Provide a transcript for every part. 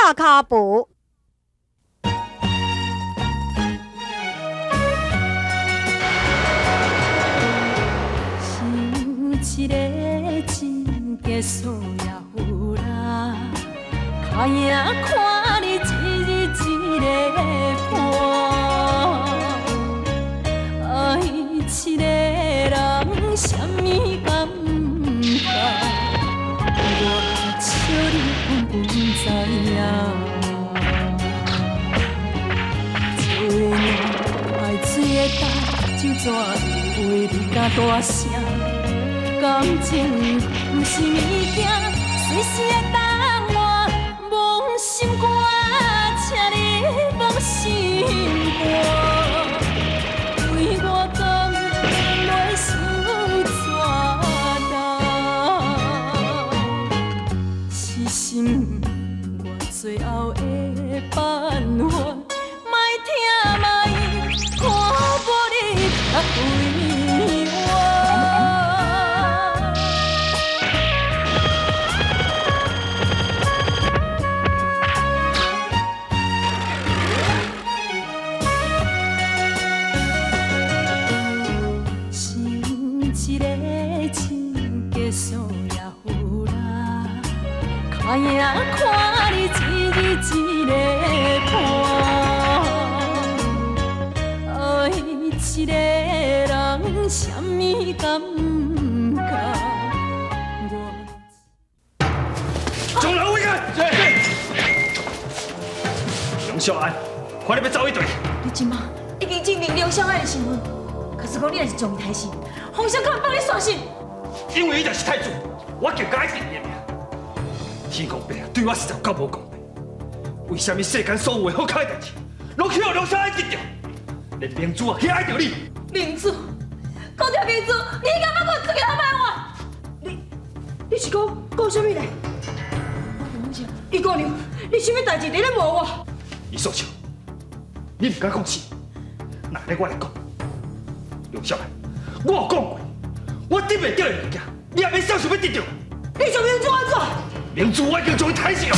大脚步。一个真结束也有啦，脚影看你一日一个伴，爱一个人什么感觉？我笑你根本知影，做爱水的大酒怎为你甲大声？感情不是物件，随时会当换。忘心肝，请你忘心肝。为我讲袂输怎担？是心我最后的办法，莫听莫看无你较对我。一个真结束也有啦，脚影看你一日一个伴，爱一个人什么感觉？中人委员，梁少安，看你要走一队。你今嘛已经证明梁少安的身份，可是讲你若是将伊抬死，洪湘可能帮你刷新。因为伊就是太子，我就该定伊命。天公伯啊，对我实在够无公平。为什么世间所有的好看的代志，拢去互梁少安得着？连明珠啊，去爱着你。明珠，讲到明珠，你敢要讲这个好办我？你是讲什么咧？伊姑娘，你什么代志在咧问我？伊所笑，你唔敢讲是？那咧我来讲，梁少安，我有讲过，我得袂到的物件，你也免想想要得到。你将明珠安怎？明珠我已经将伊抬死了。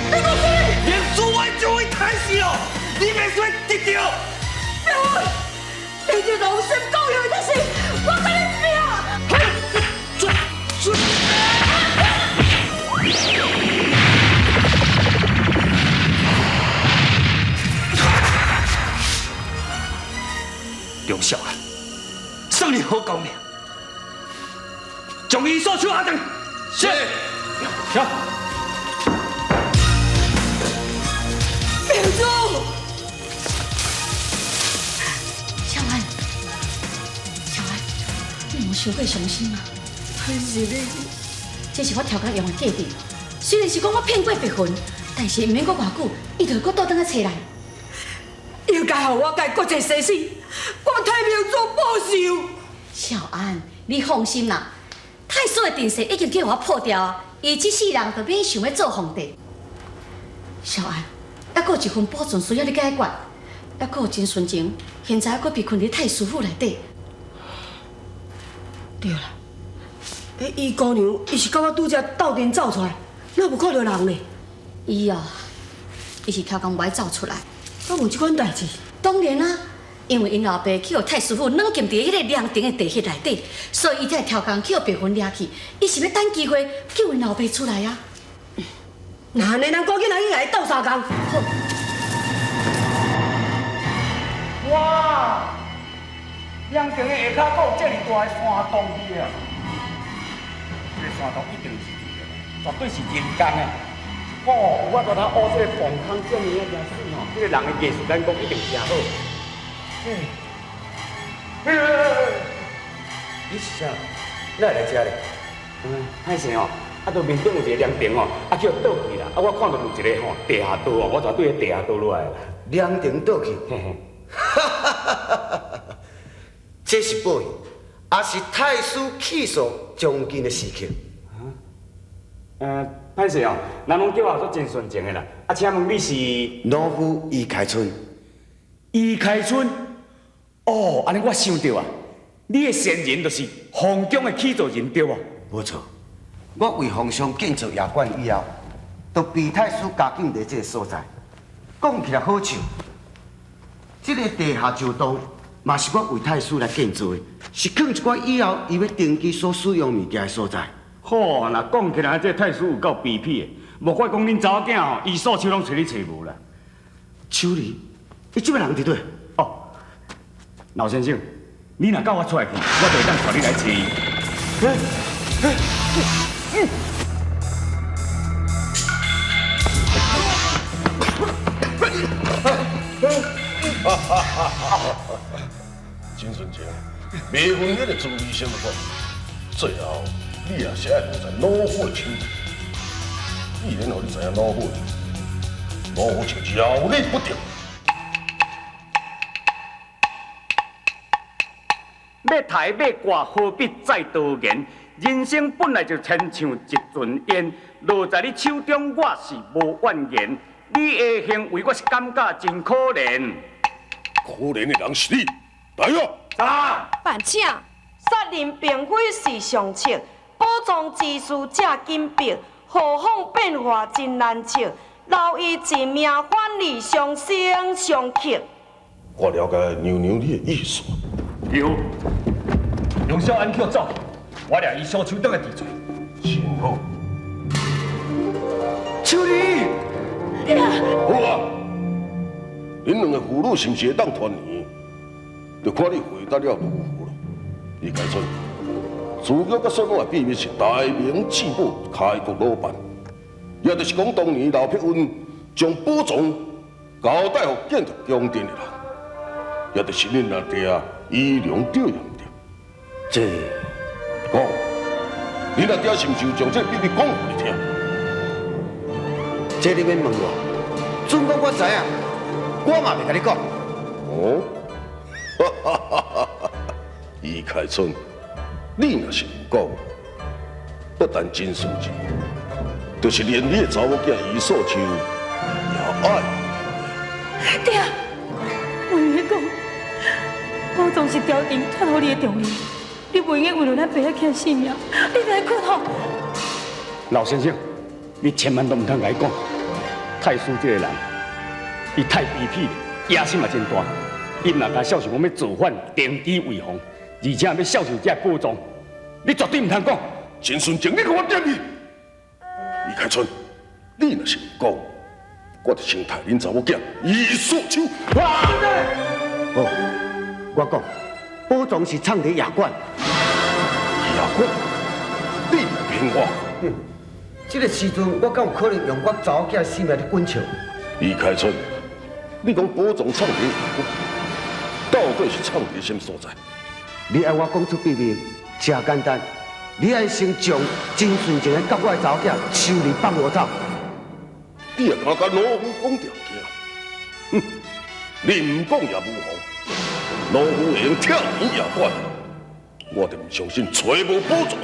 你讲什么？明珠我将伊抬死了，你袂说得到。你这狼心狗肺的事，我跟你拼！梁少安，算你好高明，将伊所手下等。是。行。明珠，小安，你莫伤过伤心啊！是你，这是我调工用的价值。虽然是讲我骗过别人，但是唔免过偌久，伊就搁倒转来找咱。应该让我甲国际生死，我替明珠报仇。小安，你放心啦，太师的定势已经叫我破掉啊！伊这世人就免想要做皇帝。小安，还阁有一份保存需要你解决，还阁有真纯情，现在还阁被困伫太师府内底。对啦，伊姑娘，伊是甲我拄则斗阵走出来，哪有看到人呢？伊是超工歪走出来。敢有这款代志？当然啦，因为因老爸去互太师傅软禁伫迄个凉亭的地穴内底，所以伊才超工去互白魂抓去。伊是要等机会救因老爸出来啊！那安尼，咱赶紧来去甲伊斗相共。好。哇！凉亭的下骹阁有这么大的山洞去啊！这个山洞一定是绝对是人工的。哦，有法度通挖这个洞坑这么啊真水吼，这个人的艺术眼光一定真好。你是啥？哪会来这咧？歹势哦，都面顶有一个凉亭哦，叫倒去啦。我看到有一个吼地下道哦，我就对个地下道落来啦。凉亭倒去，嘿嘿，这是报应，也是太师起诉将军的时刻。歹势哦，人拢叫我做真纯情的啦。请问你是？老夫易开春。易开春？哦，安尼我想到啊，你的先人就是皇宫的起造人对无？无错，我为皇上建造夜馆以后，都比太师家境在这个所在，讲起来好笑。这个地下旧洞嘛是我为太师来建造的，是放一寡以后伊要登记所使用物件的所在。好，那讲起来，这太师有够卑鄙的，莫怪讲恁查某囝吼，伊所手拢找你找无啦。手里，伊这个人伫对？哦，老先生，你若跟我出来去，我就会当带你来找伊。金顺清，未婚姻的注意什么款？最后，你也是爱负在老虎的手里。既然让你知影老虎就饶你不得。要抬要挂，何必再多言？人生本来就亲像一阵烟，落在你手中，我是无怨言。你的行为，我是感觉真可怜。可怜的人是你，来啊！啥？办请，杀人并非是常情，保障之事正紧迫，何妨变化真难测，留伊一命反而伤生伤克。我了解娘娘你的意思。有，用小安叫走，我俩伊小手等下治罪。真好。秋梨，好啊！恁两个父女是不是会当团圆？就看你回答了如何了。李开春，自觉甲所讲的秘密是大明至宝开国老板，也就是讲当年刘碧云将宝藏交代予建筑宫殿的人，也就是恁阿爹伊良对人着。这讲，恁阿爹是毋是有将这秘密讲予你听？这你免问我，准讲我知影，我嘛袂甲你讲。哦，哈哈哈哈哈！易开春，你若是唔讲，不但真事情，就是连你的查某囝伊所求也爱。爹，我跟你讲，保障是朝廷托付你的重任，你袂用为了咱爸仔囝性命，你来困吼。老先生，你千万都唔通甲伊讲，太师这个人，伊太卑鄙了，野心也真大。伊若甲孝顺讲要造反，定期为防，而且要孝顺这宝藏，你绝对唔通讲。真顺情，你给我点你！易开春，你若是唔讲，我就先替恁查某囝伊所求。哦，我讲，宝藏是藏伫衙馆。衙馆，你骗我！这个时阵，我敢有可能用我查某囝性命来滚笑？易开春，你讲宝藏藏伫衙馆，到底是藏伫什么所在？你爱我讲出秘密，真简单。你爱先将真纯情的甲我的查某囝收离放我走。你也敢甲老夫讲条件？哼！你唔讲也无妨，老夫会用跳你衙馆，我就唔相信找无宝藏。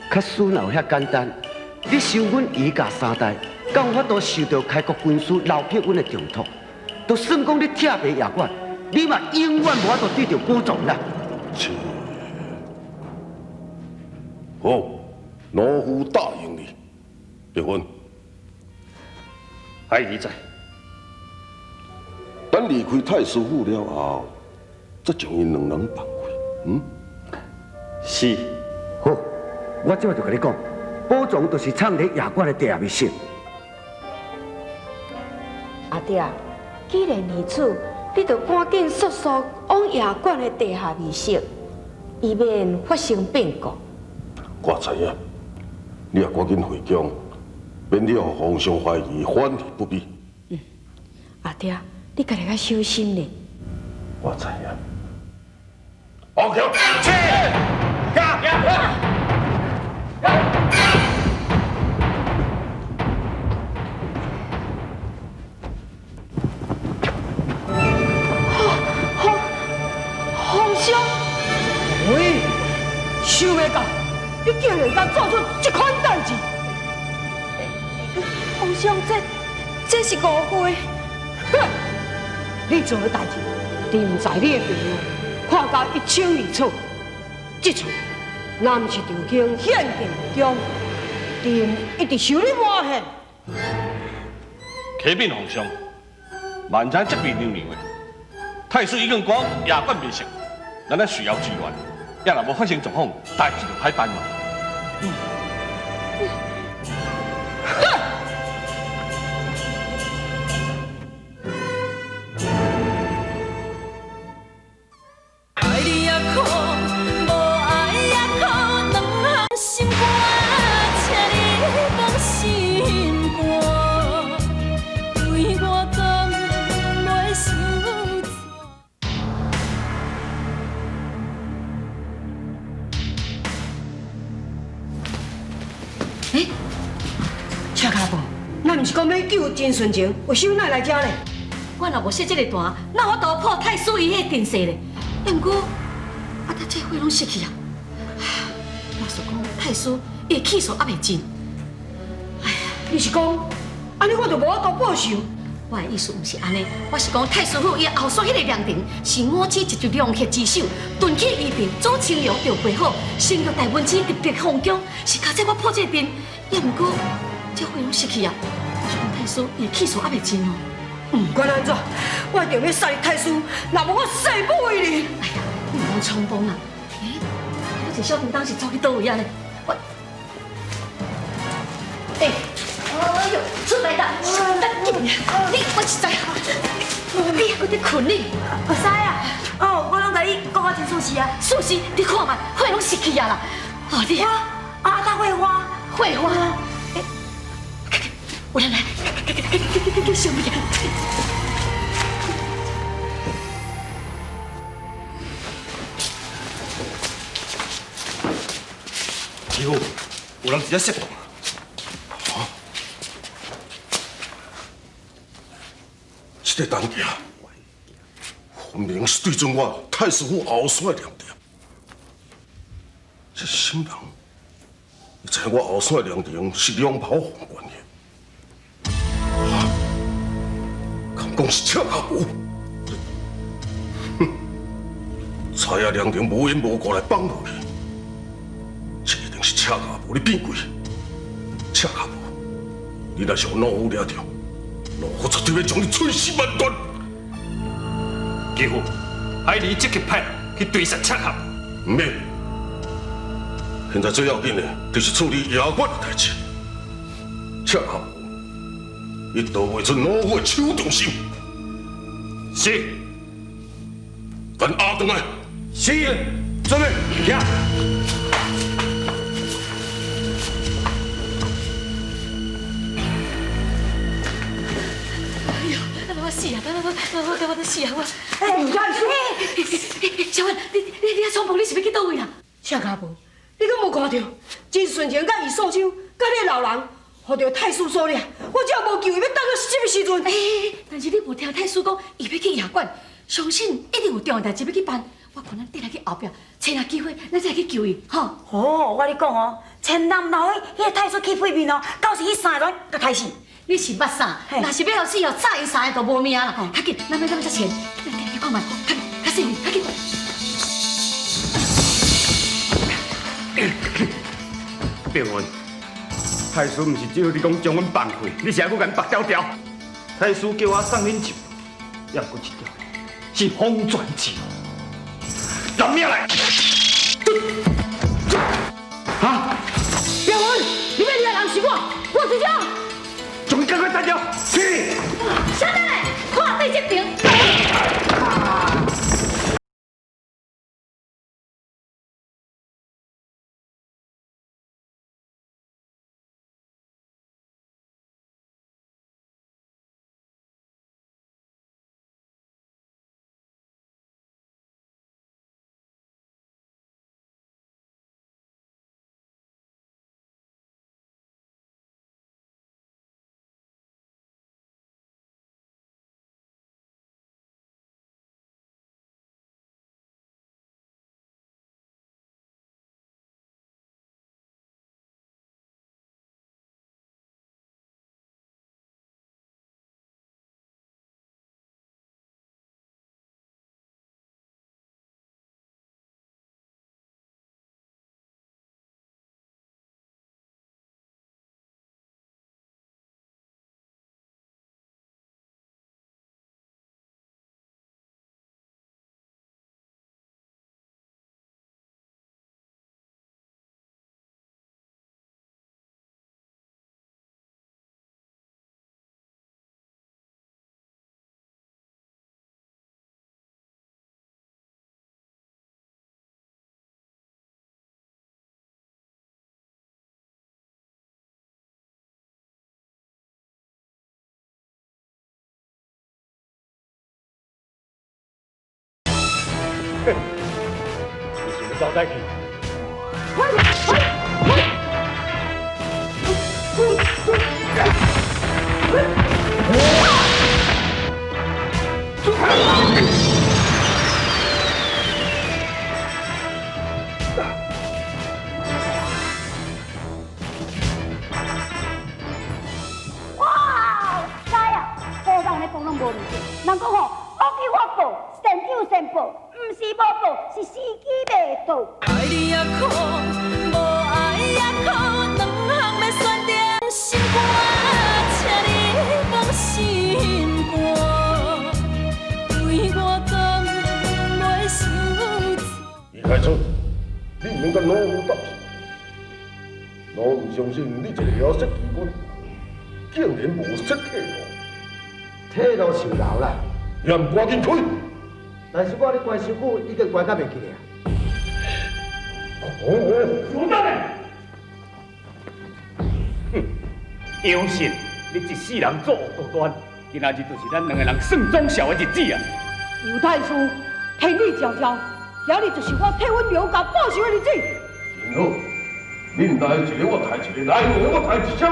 假使若有遐简单，你收阮姨家三代，敢有法度受到开国军师刘碧云的重托？就算讲你拆平衙馆，你嘛永远无法度对着宝藏啦。切！好，老夫答应你，结婚。爱你在。等离开太师府了后，再将因两人放开。是。好，我即摆就跟你讲，宝藏就是藏伫衙馆的地下密室。阿爹，既然如此，你就赶紧速速往衙馆的地下密室，以免发生变故。我知影，你也赶紧回宫，免你互皇上怀疑，反而不必。阿爹，你家己较小心咧。我知影。王强，去！皇上，喂，想袂到，你竟然敢做出这款代志！皇上，这是误会。哼，你做的代志，人在你的朋友看到一清二楚。这次若不是朝廷献计为公，定一直受你诬陷，启禀皇上，万丈这边流流的，太师已经讲夜观未成，咱需要支援，也若无发生状况，代志就歹办嘛。爱你也苦，无爱也苦，两项心肝，请你放心肝，对我敢袂受罪。车卡布，咱毋是讲要救金顺情，为什么哪会来遮呢？我若无设这个单，那我都破太师伊迄定势咧。但毋过，我搭这伙拢失去啊！老实讲，太师伊气数还袂尽。你是讲，安尼我就无法度报仇？我的意思毋是安尼，我是讲太师府伊后山迄个凉亭是我姊一直良血之手，屯起夷平，左青龙又背好，成就大文子特别封疆，是加这我破这个阵，也毋过这伙拢失去啊！我是讲太师伊气数还袂尽哦。不管安怎，我一定要杀你太师，若无我誓不为你。哎呀，你莫冲动啦！我这小叮当是走去倒位啊呢？我，哎呦，出来啦！你我实在，你还在困呢？阿师啊，哦，我拢甲你讲啊真属实啊。属实，你看嘛，血拢失去啊啦！哦，你啊，甲桂花，血花，哎，有人来，小妹。师傅，有人直接涉动。这个单家，分明是对准我太师府后山的亮点。这什么人？你知影我后山的亮点是两炮皇冠的？啊！敢讲是赤甲无？哼！蔡爷亮点无缘无故来帮我去，这一定是赤甲无的变鬼。赤甲无，你若是有老虎抓着。我绝对要将你碎尸万段！师傅，海里即刻派人去对杀赤甲。唔免，现在最要紧的就是处理衙官的代志。赤甲一刀未出老虎的手中心。是。等阿登来。是，准备，行。我死啊！我都死啊！我哎，唔该说，小文，你啊闯祸，你是要去倒位啊？赤甲无，你敢无看到真顺情甲易素秋甲你老人，互着太师所掠，我只要无救伊，要等到什么时阵？但是你无听太师讲，伊要去衙馆，相信一定有重要代志要去办。我看咱等下去后壁，找下机会，咱再去救伊，吼。哦，我跟你讲哦，千万老迄个太叔去屁面哦，到时迄三个人甲开始。你是捌啥？若是要死哦，早伊三个都无命啦！较紧，咱要才钱，咱进去看卖，较细较紧。别问，太师毋是只有你讲将阮放开，你是还佫甲阮拔条条。太师叫我送恁一条，也毋过一条是风转之路。拿命来！啊！别问，你要掠人是我，我直接。终于赶快单掉，是。小等下，看对这边。你想要走再去？哇！该啊，好人咧讲拢无物件。人讲吼，恶有恶报，善有善报，毋是无报，是时机未到。爱你也苦，无爱也苦，两项要选择，心肝，请你放心肝，为我讲袂受罪。李开春，你唔应该老虎斗气，我唔相信你一个了色机关，竟然无识退路，退路受留啦。也唔赶紧开。但是我咧关伤久，已经关到袂记咧。有等咧！哼，杨信，你一世人作恶多端，今仔日就是咱两个人算忠孝的日子啊！尤太师，天理昭昭，今日就是我替阮苗家报仇的日子。真好，恁来一个我抬一个，来两个我抬一枪。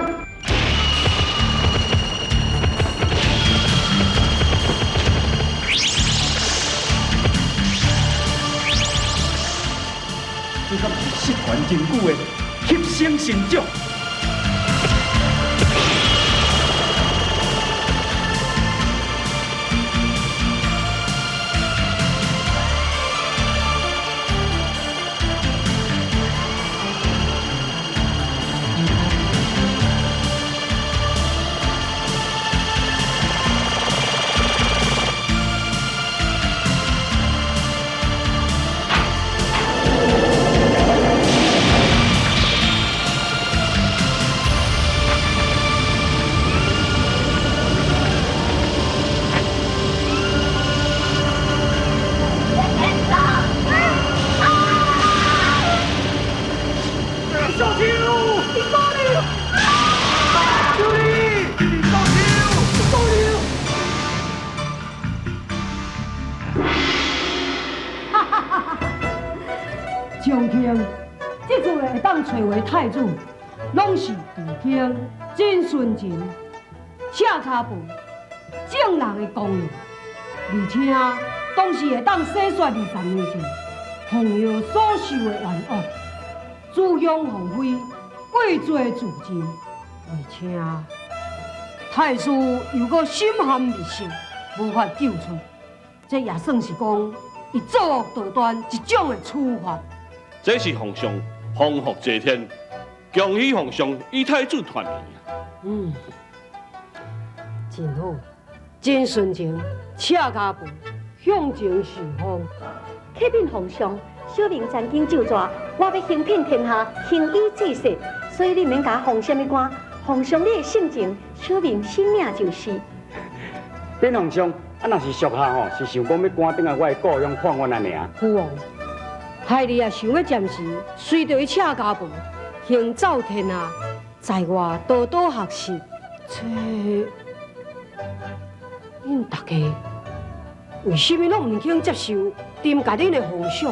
这敢是失传真久的吸星神掌。上卿，这次会当找回太子，拢是地卿真纯情、恰卡步、正人的功劳，而且当时会当洗刷20年前红药所受的冤恶，诛殃鸿飞，贵罪自尽，而且太师又搁心含密信，无法救出，这也算是讲伊作恶多端一种的处罚。这是皇上丰福祭天，恭喜皇上与太子团圆。真好，真纯情，恰家步，向前是方。启禀皇上，小明曾经就抓，我要行遍天下，行医济世，所以你免甲奉什么官，皇上你的性情，小明性命就是。禀皇上，若是属下吼，是想讲要赶转来我的故乡看阮安尔。父王，害你也想要暂时随着伊恰家步，行走天下，在外多多学习，这恁大家为什么拢唔肯接受掂家恁的皇上？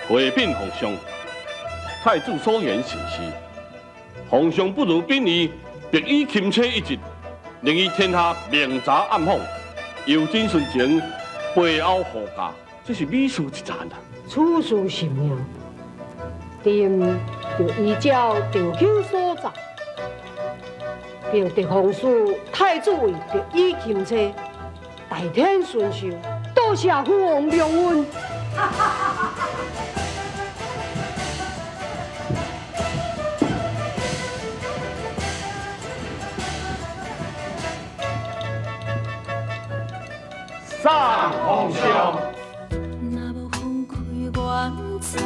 回禀皇上，太子所言是实，皇上不如秉义白衣钦差一职，令伊天下明察暗访，又真纯情，背后护驾，这是美事一桩啊！此事是命，掂就依照条口所在，并得皇叔太子为白衣钦差，代天顺受，多谢父王量恩。上皇上。若无分开，我不知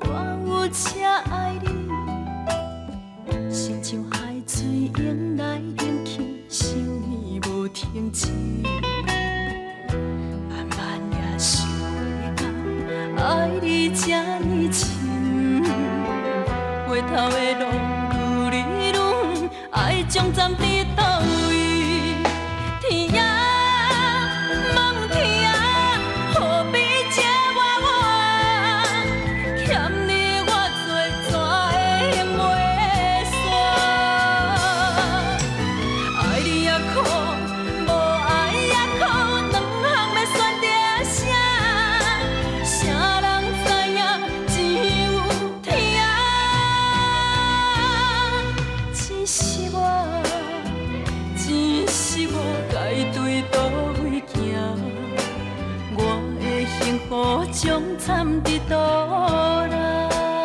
我有且爱你，亲像海水涌来涌去，想你无停止。慢慢也想会到，爱你这呢深，回头的路愈来愈，爱将站伫倒位，天涯。将惨伫倒来。